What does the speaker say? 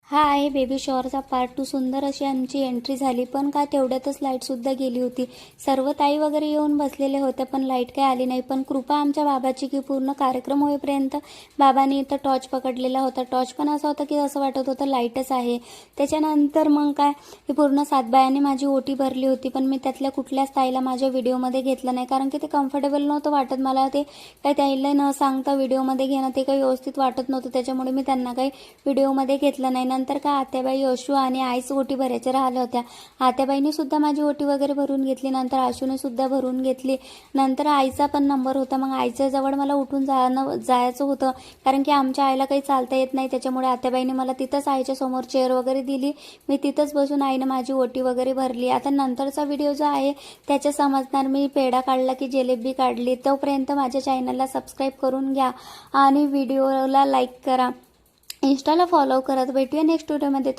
हा आहे baby शॉवरचा part 2. सुंदर अशी आमची एंट्री झाली, पण का तेवढ्यातच लाईटसुद्धा गेली होती. सर्व ताई वगैरे येऊन बसलेले होते, पण लाईट काही आली नाही. पण कृपा आमच्या बाबाची की पूर्ण कार्यक्रम होईपर्यंत बाबांनी इथं टॉर्च पकडलेला होता. टॉर्च पण असा होता की असं वाटत होतं लाईटच आहे. त्याच्यानंतर मग काय की पूर्ण 7 बायांनी माझी ओटी भरली होती, पण मी त्यातल्या कुठल्याच ताईला माझ्या व्हिडिओमध्ये घेतलं नाही, कारण की ते कम्फर्टेबल नव्हतं वाटत मला. ते काही ताईला न सांगता व्हिडिओमध्ये घेणं ते काही व्यवस्थित वाटत नव्हतं, त्याच्यामुळे मी त्यांना काही व्हिडिओमध्ये घेतलं नाही. नंतर का आत्याबाई, अशू आणि आईच ओटी भरायच्या राहिल्या होत्या. आत्याबाईंनी सुद्धा माझी ओटी वगैरे भरून घेतली, नंतर आशूने सुद्धा भरून घेतली. नंतर आईचा पण नंबर होता, मग आईच्या जवळ मला उठून जायचं होतं, कारण की आमच्या आईला काही चालता येत नाही. त्याच्यामुळे आत्याबाईंनी मला तिथंच आईच्या समोर चेअर वगैरे दिली. मी तिथंच बसून आईनं माझी ओटी वगैरे भरली. आता नंतरचा व्हिडिओ जो आहे त्याच्या समजणार, मी पेढा काढला की जिलेबी काढली. तोपर्यंत माझ्या चॅनलला सबस्क्राईब करून घ्या आणि व्हिडिओला लाईक करा, इंस्टाला फॉलो करत. भेटूया नेक्स्ट व्हिडिओमध्ये.